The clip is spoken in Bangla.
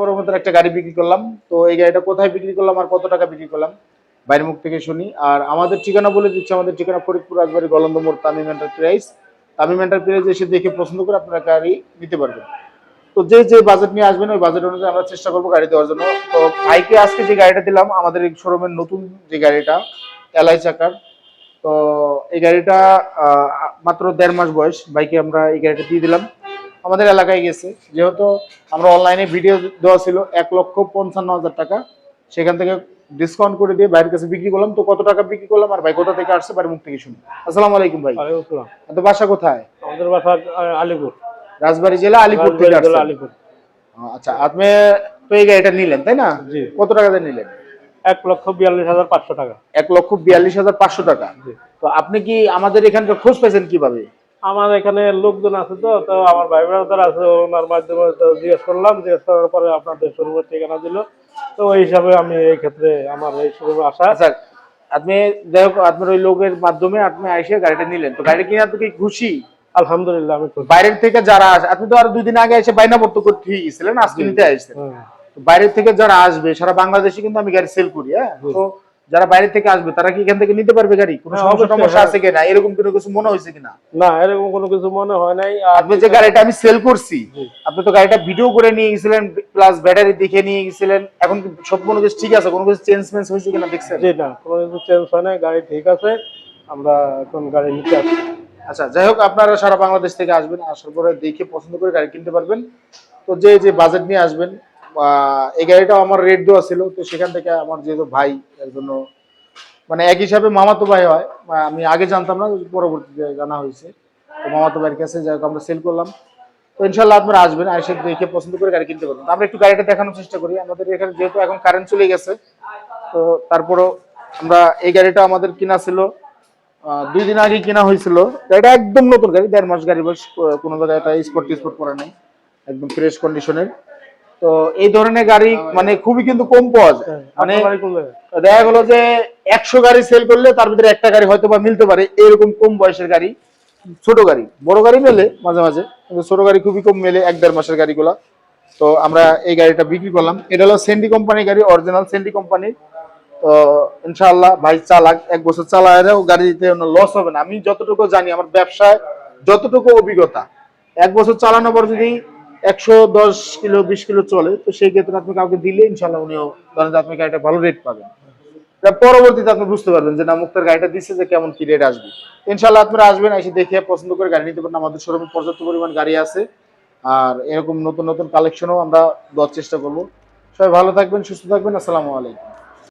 বড় মতো একটা গাড়ি বিক্রি করলাম। তো এই গাড়িটা কোথায় বিক্রি করলাম আর কত টাকা বিক্রি করলাম বাইরের মুখ থেকে শুনি। আর আমাদের ঠিকানা বলে দিচ্ছি, আমাদের ঠিকানা ফরিদপুর রাজবাড়ী গলন্দ মোড়, তামিম এন্টারপ্রাইজ। তামিম এন্টারপ্রাইজ এসে দেখে পছন্দ করে আপনারা গাড়ি নিতে পারবেন। তো যে যে বাজেট নিয়ে আসবেন ওই বাজেট অনুযায়ী আমরা চেষ্টা করবো গাড়ি দেওয়ার জন্য। তো ভাইকে আজকে যে গাড়িটা দিলাম আমাদের এই শোরুমের নতুন যে গাড়িটা এলআই চাকার, তো এই গাড়িটা মাত্র 1.5 মাস বয়স বাইকে আমরা এই গাড়িটা দিয়ে দিলাম। আমাদের এলাকায় গেছে, যেহেতু আমরা অনলাইনে ভিডিও দেওয়া ছিল 1,55,000 টাকা, সেখান থেকে ডিসকাউন্ট করে দিয়ে বাইরের কাছে বিক্রি করলাম। তো কত টাকা বিক্রি করলাম আর ভাই কোথা থেকে আসছে বাড়ির মুখ থেকে শুনি। আসসালামু আলাইকুম ভাই। ওয়ালাইকুম আসসালাম। তো বাসা কোথায়? আমাদের বাসা আলিপুর, রাজবাড়ী জেলা আলিপুর থেকে আসছে। আলিপুর। আচ্ছা, আপনি তো এই গাড়িটা নিলেন তাই না? জি। কত টাকা দিয়ে নিলেন? 1,42,500 টাকা। 1,42,500 টাকা। তো আপনি কি আমাদের এখানকার খোঁজ পেয়েছেন কিভাবে? আমার এখানে লোকজন আছে, তো তো আমার ভাই ব্রাদার আছে, ওনার মাধ্যমে তো জিজ্ঞেস করলাম, জিজ্ঞেস করার পরে আপনাদের শোরুমের ঠিকানা দিল। তো ওই হিসাবে আমি এই ক্ষেত্রে আমার এই শোরুমে আসা। আচ্ছা, আপনি যাই হোক আপনার ওই লোকের মাধ্যমে আপনি এসে গাড়িটা নিলেন, তো গাড়ি কিনে আপনি কি খুশি? আলহামদুলিল্লাহ আমি খুশি। বাইরের থেকে যারা আসে, আপনি তো আরো 2 দিন আগে এসে বাইনা ভর্তি করতে গেছিলেন, আজকে নিতে আসছেন। তো বাইরের থেকে যারা আসবে, সারা বাংলাদেশে কিন্তু আমি গাড়ি সেল করি, হ্যাঁ। তো যারা বাইরে থেকে আসবে তারা কি এখান থেকে নিতে পারবে গাড়ি? কোনো সমস্যা আছে কিনা, এরকম কোনো কিছু মনে হয়েছে কিনা? না, এরকম কোনো কিছু মনে হয় নাই। আপনি যে গাড়িটা আমি সেল করছি, আপনি তো গাড়িটা ভিডিও করে নিয়ে গেছিলেন, প্লাস ব্যাটারি দেখে নিয়ে গেছিলেন, এখন কি সব কোনো কিছু ঠিক আছে? কোনো কিছু চেঞ্জ হয়েছে কিনা দেখছেন? জি না, কোনো কিছু চেঞ্জ হয় নাই, গাড়ি ঠিক আছে। আমরা এখন গাড়ি নিতে আসছি। আচ্ছা, যাই হোক আপনারা সারা বাংলাদেশ থেকে আসবেন, আসার পরে দেখে পছন্দ করে গাড়ি কিনতে পারবেন। তো যে যে বাজেট নিয়ে আসবেন, এই গাড়িটাও আমার রেট দেওয়া ছিল, তো সেখান থেকে আমার যেহেতু ভাই, এর জন্য মানে এক হিসাবে মামাতো ভাই হয়, আমি আগে জানতাম না, পরবর্তীতে জানা হয়েছে। তো মামাতো ভাইয়ের কাছে যাই হোক আমরা সেল করলাম। তো ইনশাল্লাহ আপনারা আসবেন, এসে দেখে পছন্দ করে গাড়ি কিনতে পারবেন। আমরা একটু গাড়িটা দেখানোর চেষ্টা করি। আমাদের এখানে যেহেতু এখন কারেন্ট চলে গেছে, তো তারপরও আমরা এই গাড়িটা আমাদের কিনা ছিল 2 দিন আগে কিনা হয়েছিল। গাড়িটা একদম নতুন গাড়ি, 1.5 মাস গাড়ি বয়স, কোনো জায়গায় এটা স্পট করা নাই, একদম ফ্রেশ কন্ডিশনের। তো এই ধরনের গাড়ি মানে খুবই কিন্তু কম পাওয়া যায়। মানে দেখা গেলো যে 100 গাড়ি সেল করলে তার ভিতরে একটা গাড়ি হয়তো বা মিলতে পারে, এরকম কম বয়সের গাড়ি। ছোট গাড়ি, বড় গাড়ি মেলে মাঝে মাঝে, কিন্তু ছোট গাড়ি খুবই কম মেলে 1-1.5 মাসের গাড়িগুলা। তো আমরা এই গাড়িটা বিক্রি করলাম। এটা হলো সেন্ডি কোম্পানির গাড়ি, অরিজিনাল সেন্ডি কোম্পানির। তো ইনশাআল্লাহ ভাই চালাক, 1 বছর চালায়ও গাড়িতে লস হবে না। আমি যতটুকু জানি, আমার ব্যবসায় যতটুকু অভিজ্ঞতা, 1 বছর চালানোর পর যদি 110 কিলো 20 কিলো চলে, তো সেই ক্ষেত্রে আপনি কাউকে দিলে ইনশাআল্লাহ উনিও ধরেন যে আপনি গাড়িটা ভালো রেট পাবেন। পরবর্তীতে আপনি বুঝতে পারবেন যে না, মুক্তার গাড়িটা দিচ্ছে যে কেমন কি রেট আসবে। ইনশাআল্লাহ আপনারা আসবেন, এসে দেখে পছন্দ করে গাড়ি নিতে পারেন। আমাদের শোরুমে পর্যাপ্ত পরিমাণ গাড়ি আছে, আর এরকম নতুন নতুন কালেকশনও আমরা দেওয়ার চেষ্টা করবো। সবাই ভালো থাকবেন, সুস্থ থাকবেন। আসসালামু আলাইকুম।